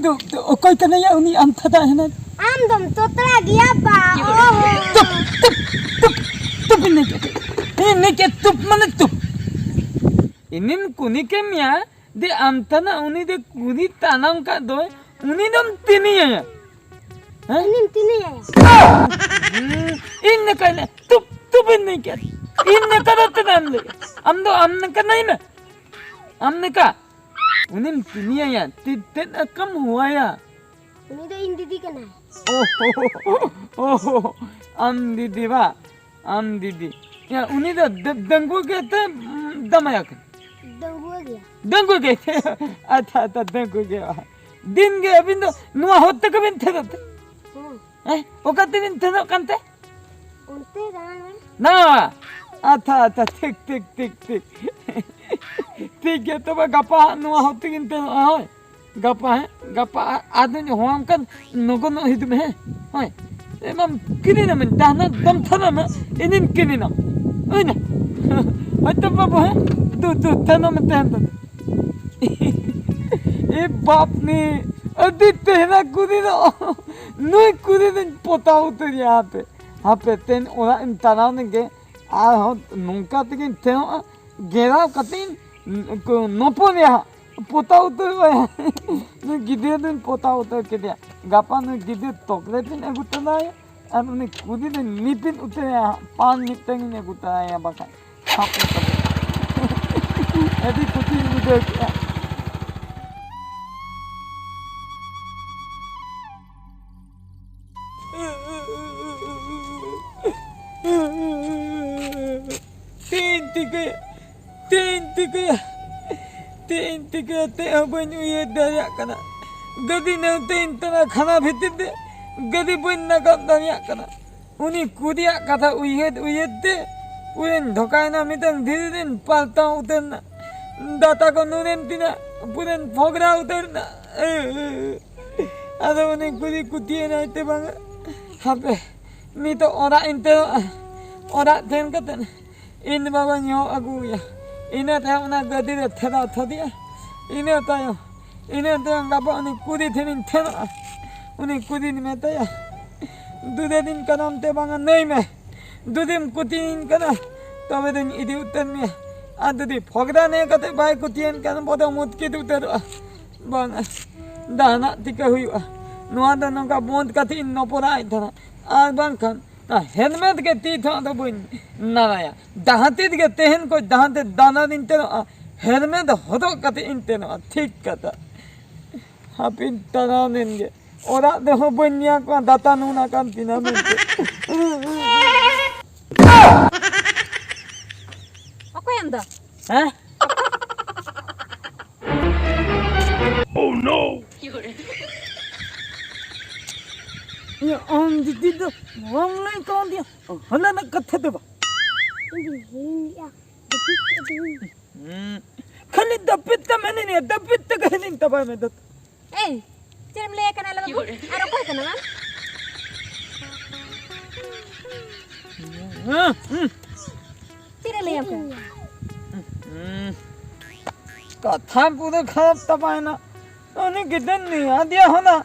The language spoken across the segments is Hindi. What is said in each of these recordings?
ओकोय कन्हैया उनी अंतदा है ना आम दम तोतरा गया बा तुप नहीं के तुप माने तुप इनिन कुनी के मिया दे अंतना उनी दे कुनी तानाम का दो उनी दम तिनी है इन तिनी है इन कहले तुप नहीं के इन करत नाम ले हमने का नहीं ना हमने का उन्हें तिनी है तिते कम हुआ या उन्हें तो इन दीदी का ना ओहो आम दीदी या उन्हें तो दंगू कहते दमाया कर दंगू कहते अच्छा दंगू गया दिन के अभी तो नुआ होते कभी थे तो ओकते दिन थे तो कंते उनते ना अच्छा ठीक है तो गपा नुआ होते किंते हाय गपा आदमी होम कर नगो न हित में हाय एमम किनी ना मन दाना दम थना में इनिन किनी ना ओय ना हत बाबू है तू थना में तहन ए बाप ने अदिते ना कुदी ना नुई कुदी दिन पोता उतर यहाँ पे तेन ओरा इन तनाव ने के आ हो नुका तकिन थे गेरा कतिन को नोपोन यहाँ पोता उतर ने गिदे दिन पोता उतर के दिया गापा ने गिदे तोकले पिन एगुतना है और ने कुदी ने निपिन उतर यहाँ पान निपटेंग ने गुता है यहाँ बाका हापे ऐसी कुछ मुझे तीन टिके ते बन ये दरिया कना गदी ने तीन तना खाना भितर दे गदी बन ना का दरिया कना उनी कुदिया कथा उये दे उन ढोकायना मितन धीरे दिन पालता उतरना दाता को नुनेन तिना पुरन फोगरा उतरना अरे उन्हें कुदी कुतिये ना इतने बांगा हापे मी तो ओरा इंते ओरा टेन कतन इन बाबा न्यो अगुया इन्हें तो उन्हें गदी रे थेरा थदिया इन्हें तो गापा उन्हें कुदी थे इन थेरा उन्हें कुदी में तो या दूसरे दिन का नाम ते बांगा नहीं मैं दूसरे दिन कुती इन करना तो वे दिन इधर उतर में आदि फोगरा नहीं करते भाई कुती इन करना बहुत मुद के उतर बांगा दाना तिका हुई नुआ दानों का बोंद का थी नोपरा आई था आज बांग हेलमेट के ती था तो बोल नाराया दहाती के तेहन को दहाते दाना दिन ते हेलमेट होतो कते इन ते ठीक कता हापिन तना देंगे और देखो बनिया को दाता नुना का तीना में ओको यंदा हैं Oh no! ये आम दीदी तो हम नहीं कौन दिया हला ना कथे देबा खाली दपित मैंने नहीं दपित कहनी तबा में दत ए चिरम ले कना लगा आरो कोई कना चिरे ले हमका कथा पूरा खराब तबा है ना उन्हें कितन नहीं आ दिया हो ना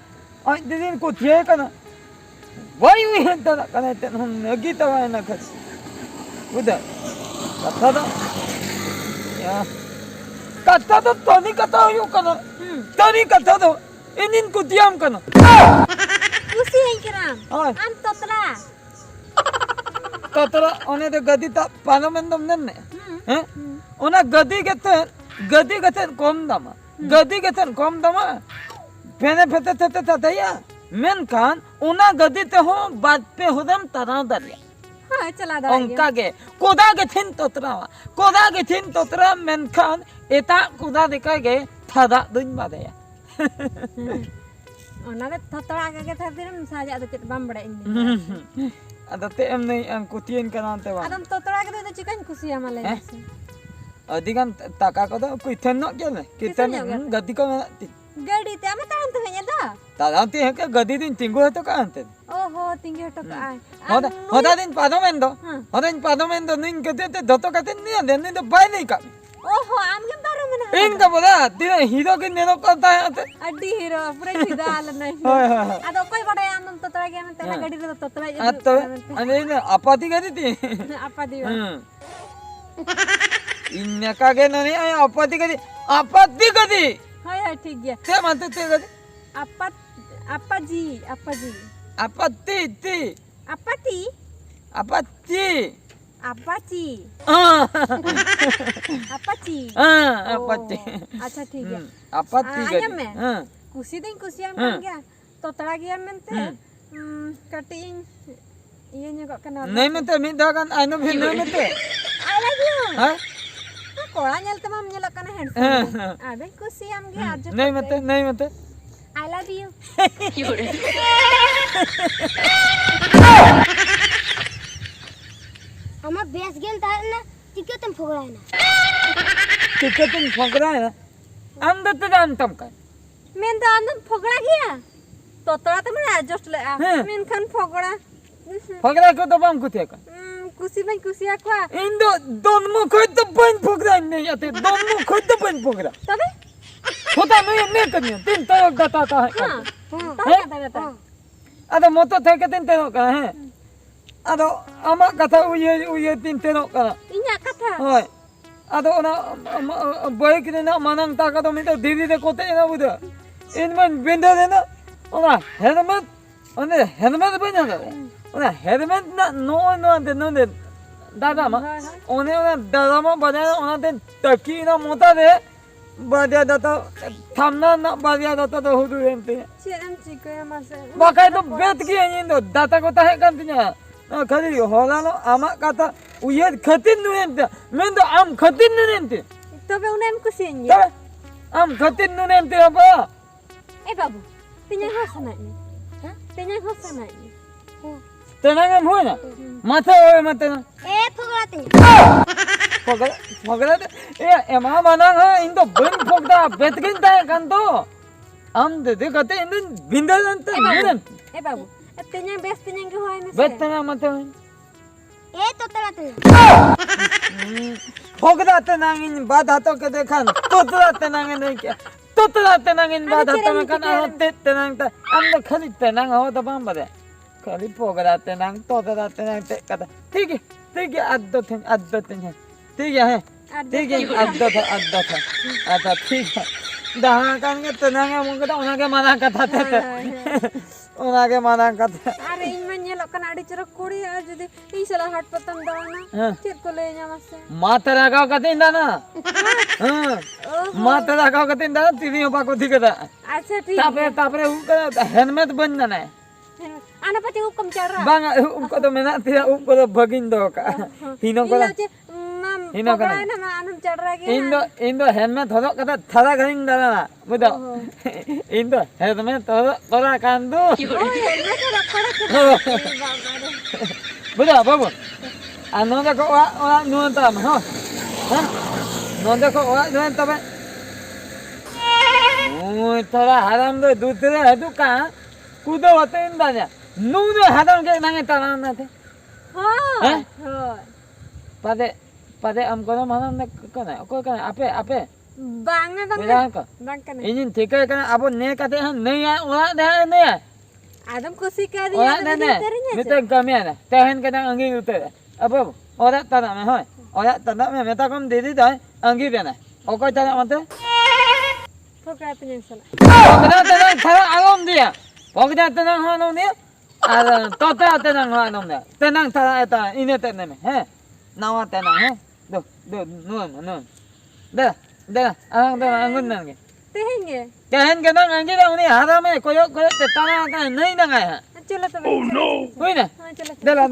आज दिन को थे कना वही हुई है तना कने ते हम नगी तबा है ना खस उधर कथा तो या कथा तो तनी कथा हो कना तनी कथा तो इन को दियाम कना उसी है कराम हां आम तोतला तोतला ओने तो गदी ता पार्लियामेंट ने हैं ओना गदी के कम दाम गदी के कम दाम पेने फेते थे तया मेन कान ओना गदी ते हो बात पे होदम तना दरिया हां चला दा अंका के कोदा के थिन तोतरा मेन कान एता कोदा दिखा के थादा दिन बादया ओना के तोतरा के थादिरम साजा दते बम बड़ा इन अदते एम नहीं अंकु तीन कनाते वा आदम तोतरा के तो चिकन खुशी हमाले अधिकान ताका को तो कोई थन न केले कितन गदी को गड़ी ते हमें तान तो है दा तादांती है के गदी दिन तिंगो है तो कांते ओहो तिंगे तो आय होदा दिन पादो में दो निन के ते दतो का ते नहीं देने तो बाय नहीं का ओहो आम के बारे में ना इनका बोला तीन हीरो की नेरो करता है अड्डी हीरो पूरे सीधा आल नहीं हाय हाय अदो कोई बड़ा आम तो तोड़ा गया में तेरा गाड़ी तो तोड़ा तो अरे ने आपाती कर दी आपा दियो इन्ने का के नहीं आया आपाती कर दी हाय हाय ठीक गया ते मानते ते कर आपा आपा जी आपाती ती आपती आपाती आपची हाँ आपची आपाती अच्छा ठीक है आपाती कर आया मैं कुसी दिन कुसी आम kan गया तो तोड़ा गया mente कटिंग ये nyokok kenal नहीं मत मिदा kan आइनो भी नहीं मत I love you हाँ कोड़ा nyel tamam nyelok kana handsome abe kusi am gya aja नहीं मत I love you আমার বেশ গেল তাহলে না টিকে তুমি ফোগড়ায় না टिकट तुम फकरा है अंदर तो जानता हूँ men to andam fogड़ा गया तो तोड़ा तो मैं adjust ले men kan fogड़ा फकरा को तो बम कुछ है कुसी में कुसी akwa इंदो दोन मुख तो बन फकरा नहीं आते दोन मुख तो बन फकरा तबे होता नहीं करनी तीन तरह बताता है हां ता अरे मोतो थे के तीन तरह का है अरे अमा कथा उये तीन तरह का inya kata होय अरे ओना बाइक ने ना मानंग ताका तो मिट धीरे धीरे कोते ना बुदा इनमें बिंदे देना ओना हेलमेट बना दे ओना हेलमेट ना नो दे दादा मा ओने दादा मा बना ओना दे तकी ना मोता दे बाजा दाता थामना ना बाजा दाता तो हुदु एंते cm chico ya mas बाकाय तो बेत की इंदो दाता को ताहे कंतिnya खाली होलानो आमा kata uye khatin nuente mendo am khatin nuente तबे उन्हें कुसी nya Tahu? Am khatin nuente apa? babu tinya hosana ni tinya hosana ni Tenang am hoina. Mata oy mata na. A ফোগড়াতে Pagala ema manang ha indo ben fogda betkin ta kan to. Am de kate indo bindal anta nuren. babu tinya best tinya ke hoy Bet tena mata. এ তো তাড়াতে Fogda tenangin bada to ke dekan. Totra tenangin ke. Totra tenangin bada to kan ate tenang ta. Am de khali tenang ho ta bam bade. Khali fogda tenang totra tenang te kata. ठीक है आदत है ठीक है आदत है अच्छा ठीक है दहा kan ke tenang mungkin orang ke mana kata tete orang ke mana kata अरे इनमें nyelok kan adi cerok kuri ar jadi ii salah hat patam dawana cir ko le nya mas mata lagau kata indah na mata lagau kata indah tini apa kau tiga tak अच्छा ठीक tapre ukara helmet benda na ana pati hukum cara bang ukko to mena tidak ukko to bagindo ka hino ko mam Hino ka na. pokoknya nama anam cara gini Indo helmet hodok kata thara garing dana na budo Indo helmet hodok tora kandu oh ya mereka udah pada budo babu ano da ko wa nuan ta ma ha no da ko wa nuan ta ba oi tora haram do dutre hadu ka kudo wate indanya nu haram ke nange tana na the oh pada am kono mana na kana ko kana ape bangnya beda ka bang kan Ingin tiga kan abo ne kate han ne ya ora da ne ya adam kusi kari ora ne ne mete kami ana tehen kana angi ute abo ora tana me hoy ora tana me meta kom didi dai angi bena okoi tana mate pokoknya punya salah okda tana thara agom dia okda tana hanom dia ada tota tana hanom dia tenang thara eta ine tene me he nawa tana he do nuan dah angun nange tehenge Kahan ka nang anjir ang ni haram eh koyok te tana ka nahi na nga ha. चलो तो Oh no! Hoy na. चलो Dala.